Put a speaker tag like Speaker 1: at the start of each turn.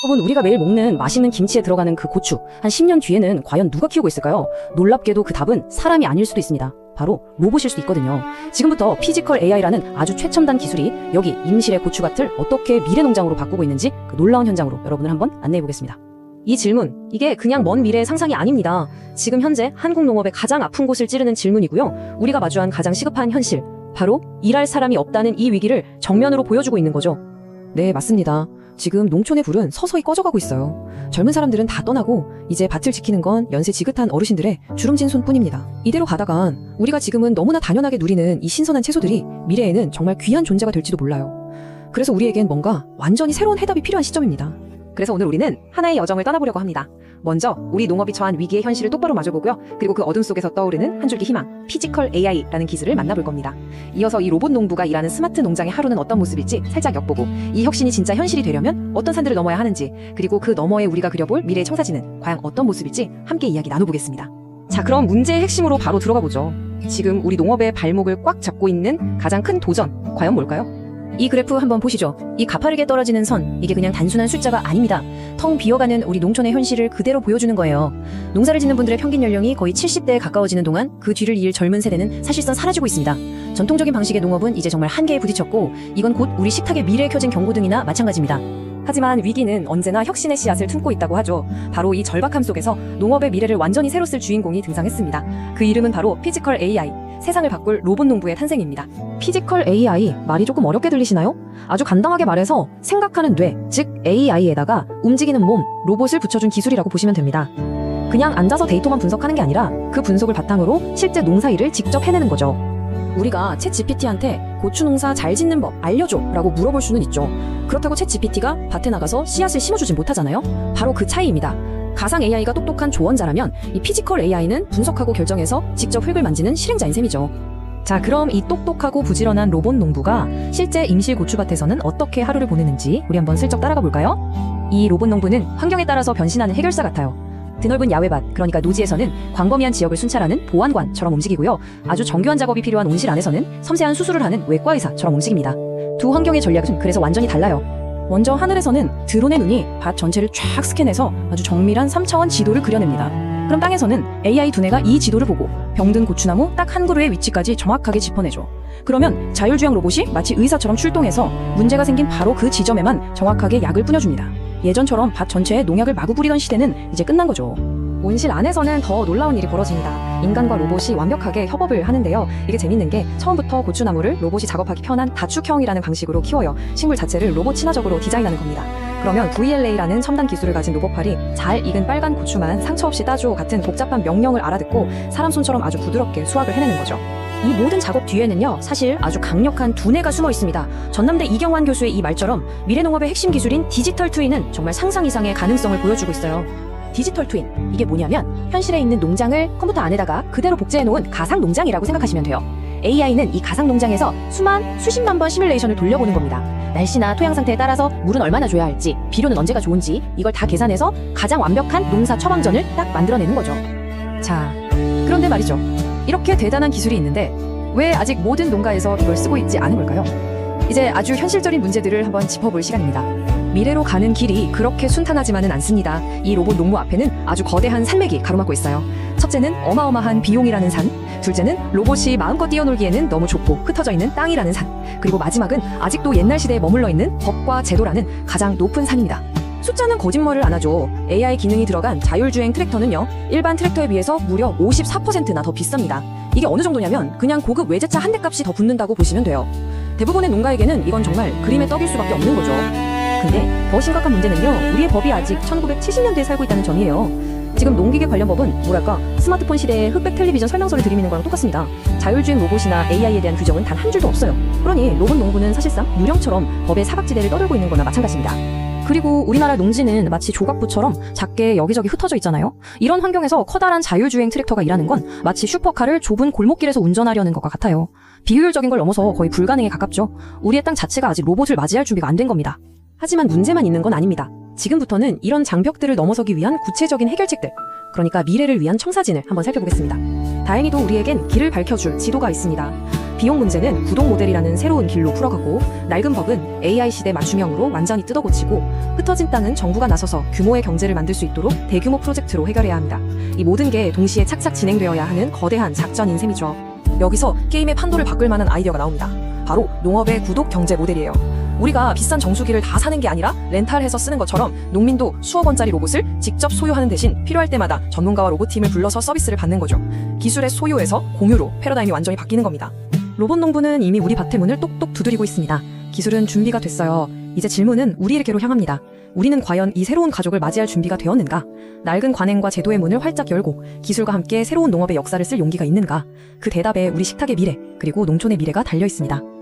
Speaker 1: 여러분, 우리가 매일 먹는 맛있는 김치에 들어가는 그 고추, 한 10년 뒤에는 과연 누가 키우고 있을까요? 놀랍게도 그 답은 사람이 아닐 수도 있습니다. 바로 로봇일 수도 있거든요. 지금부터 피지컬 AI라는 아주 최첨단 기술이 여기 임실의 고추밭을 어떻게 미래 농장으로 바꾸고 있는지 그 놀라운 현장으로 여러분을 한번 안내해 보겠습니다. 이 질문, 이게 그냥 먼 미래의 상상이 아닙니다. 지금 현재 한국 농업의 가장 아픈 곳을 찌르는 질문이고요. 우리가 마주한 가장 시급한 현실, 바로 일할 사람이 없다는 이 위기를 정면으로 보여주고 있는 거죠. 네, 맞습니다. 지금 농촌의 불은 서서히 꺼져가고 있어요. 젊은 사람들은 다 떠나고 이제 밭을 지키는 건 연세 지긋한 어르신들의 주름진 손뿐입니다. 이대로 가다간 우리가 지금은 너무나 당연하게 누리는 이 신선한 채소들이 미래에는 정말 귀한 존재가 될지도 몰라요. 그래서 우리에겐 뭔가 완전히 새로운 해답이 필요한 시점입니다. 그래서 오늘 우리는 하나의 여정을 떠나보려고 합니다. 먼저 우리 농업이 처한 위기의 현실을 똑바로 마주보고요. 그리고 그 어둠 속에서 떠오르는 한 줄기 희망, 피지컬 AI라는 기술을 만나볼 겁니다. 이어서 이 로봇 농부가 일하는 스마트 농장의 하루는 어떤 모습일지 살짝 엿보고, 이 혁신이 진짜 현실이 되려면 어떤 산들을 넘어야 하는지, 그리고 그 너머에 우리가 그려볼 미래의 청사진은 과연 어떤 모습일지 함께 이야기 나눠보겠습니다. 자, 그럼 문제의 핵심으로 바로 들어가 보죠. 지금 우리 농업의 발목을 꽉 잡고 있는 가장 큰 도전, 과연 뭘까요? 이 그래프 한번 보시죠. 이 가파르게 떨어지는 선, 이게 그냥 단순한 숫자가 아닙니다. 텅 비어가는 우리 농촌의 현실을 그대로 보여주는 거예요. 농사를 짓는 분들의 평균 연령이 거의 70대에 가까워지는 동안 그 뒤를 이을 젊은 세대는 사실상 사라지고 있습니다. 전통적인 방식의 농업은 이제 정말 한계에 부딪혔고, 이건 곧 우리 식탁에 미래에 켜진 경고등이나 마찬가지입니다. 하지만 위기는 언제나 혁신의 씨앗을 품고 있다고 하죠. 바로 이 절박함 속에서 농업의 미래를 완전히 새로 쓸 주인공이 등장했습니다. 그 이름은 바로 피지컬 AI, 세상을 바꿀 로봇 농부의 탄생입니다. 피지컬 AI, 말이 조금 어렵게 들리시나요? 아주 간단하게 말해서 생각하는 뇌, 즉 AI에다가 움직이는 몸, 로봇을 붙여준 기술이라고 보시면 됩니다. 그냥 앉아서 데이터만 분석하는 게 아니라 그 분석을 바탕으로 실제 농사일을 직접 해내는 거죠. 우리가 챗GPT한테 고추 농사 잘 짓는 법 알려줘 라고 물어볼 수는 있죠. 그렇다고 챗GPT가 밭에 나가서 씨앗을 심어주진 못하잖아요. 바로 그 차이입니다. 가상 AI가 똑똑한 조언자라면 이 피지컬 AI는 분석하고 결정해서 직접 흙을 만지는 실행자인 셈이죠. 자, 그럼 이 똑똑하고 부지런한 로봇 농부가 실제 임실 고추밭에서는 어떻게 하루를 보내는지 우리 한번 슬쩍 따라가 볼까요? 이 로봇 농부는 환경에 따라서 변신하는 해결사 같아요. 드넓은 야외밭, 그러니까 노지에서는 광범위한 지역을 순찰하는 보안관처럼 움직이고요. 아주 정교한 작업이 필요한 온실 안에서는 섬세한 수술을 하는 외과의사처럼 움직입니다. 두 환경의 전략은 그래서 완전히 달라요. 먼저 하늘에서는 드론의 눈이 밭 전체를 쫙 스캔해서 아주 정밀한 3차원 지도를 그려냅니다. 그럼 땅에서는 AI 두뇌가 이 지도를 보고 병든 고추나무 딱 한 그루의 위치까지 정확하게 짚어내죠. 그러면 자율주행 로봇이 마치 의사처럼 출동해서 문제가 생긴 바로 그 지점에만 정확하게 약을 뿌려줍니다. 예전처럼 밭 전체에 농약을 마구 뿌리던 시대는 이제 끝난 거죠. 온실 안에서는 더 놀라운 일이 벌어집니다. 인간과 로봇이 완벽하게 협업을 하는데요. 이게 재밌는 게 처음부터 고추나무를 로봇이 작업하기 편한 다축형이라는 방식으로 키워요. 식물 자체를 로봇 친화적으로 디자인하는 겁니다. 그러면 VLA라는 첨단 기술을 가진 로봇팔이 잘 익은 빨간 고추만 상처 없이 따줘 같은 복잡한 명령을 알아듣고 사람 손처럼 아주 부드럽게 수확을 해내는 거죠. 이 모든 작업 뒤에는요, 사실 아주 강력한 두뇌가 숨어 있습니다. 전남대 이경환 교수의 이 말처럼 미래 농업의 핵심 기술인 디지털 트윈은 정말 상상 이상의 가능성을 보여주고 있어요. 디지털 트윈, 이게 뭐냐면 현실에 있는 농장을 컴퓨터 안에다가 그대로 복제해놓은 가상 농장이라고 생각하시면 돼요. AI는 이 가상 농장에서 수십만 번 시뮬레이션을 돌려보는 겁니다. 날씨나 토양 상태에 따라서 물은 얼마나 줘야 할지, 비료는 언제가 좋은지, 이걸 다 계산해서 가장 완벽한 농사 처방전을 딱 만들어내는 거죠. 자, 그런데 말이죠. 이렇게 대단한 기술이 있는데 왜 아직 모든 농가에서 이걸 쓰고 있지 않은 걸까요? 이제 아주 현실적인 문제들을 한번 짚어볼 시간입니다. 미래로 가는 길이 그렇게 순탄하지만은 않습니다. 이 로봇 농무 앞에는 아주 거대한 산맥이 가로막고 있어요. 첫째는 어마어마한 비용이라는 산, 둘째는 로봇이 마음껏 뛰어놀기에는 너무 좁고 흩어져 있는 땅이라는 산, 그리고 마지막은 아직도 옛날 시대에 머물러 있는 법과 제도라는 가장 높은 산입니다. 숫자는 거짓말을 안 하죠. AI 기능이 들어간 자율주행 트랙터는요, 일반 트랙터에 비해서 무려 54%나 더 비쌉니다. 이게 어느 정도냐면 그냥 고급 외제차 한 대 값이 더 붙는다고 보시면 돼요. 대부분의 농가에게는 이건 정말 그림의 떡일 수밖에 없는 거죠. 근데 더 심각한 문제는요, 우리의 법이 아직 1970년대에 살고 있다는 점이에요. 지금 농기계 관련 법은 뭐랄까 스마트폰 시대의 흑백 텔레비전 설명서를 들이미는 거랑 똑같습니다. 자율주행 로봇이나 AI에 대한 규정은 단 한 줄도 없어요. 그러니 로봇 농부는 사실상 유령처럼 법의 사각지대를 떠돌고 있는 거나 마찬가지입니다. 그리고 우리나라 농지는 마치 조각부처럼 작게 여기저기 흩어져 있잖아요. 이런 환경에서 커다란 자율주행 트랙터가 일하는 건 마치 슈퍼카를 좁은 골목길에서 운전하려는 것과 같아요. 비효율적인 걸 넘어서 거의 불가능에 가깝죠. 우리의 땅 자체가 아직 로봇을 맞이할 준비가 안 된 겁니다. 하지만 문제만 있는 건 아닙니다. 지금부터는 이런 장벽들을 넘어서기 위한 구체적인 해결책들, 그러니까 미래를 위한 청사진을 한번 살펴보겠습니다. 다행히도 우리에겐 길을 밝혀줄 지도가 있습니다. 비용 문제는 구독 모델이라는 새로운 길로 풀어가고, 낡은 법은 AI 시대 맞춤형으로 완전히 뜯어고치고, 흩어진 땅은 정부가 나서서 규모의 경제를 만들 수 있도록 대규모 프로젝트로 해결해야 합니다. 이 모든 게 동시에 착착 진행되어야 하는 거대한 작전인 셈이죠. 여기서 게임의 판도를 바꿀 만한 아이디어가 나옵니다. 바로 농업의 구독 경제 모델이에요. 우리가 비싼 정수기를 다 사는 게 아니라 렌탈해서 쓰는 것처럼 농민도 수억 원짜리 로봇을 직접 소유하는 대신 필요할 때마다 전문가와 로봇팀을 불러서 서비스를 받는 거죠. 기술의 소유에서 공유로 패러다임이 완전히 바뀌는 겁니다. 로봇 농부는 이미 우리 밭의 문을 똑똑 두드리고 있습니다. 기술은 준비가 됐어요. 이제 질문은 우리에게로 향합니다. 우리는 과연 이 새로운 가족을 맞이할 준비가 되었는가? 낡은 관행과 제도의 문을 활짝 열고 기술과 함께 새로운 농업의 역사를 쓸 용기가 있는가? 그 대답에 우리 식탁의 미래, 그리고 농촌의 미래가 달려 있습니다.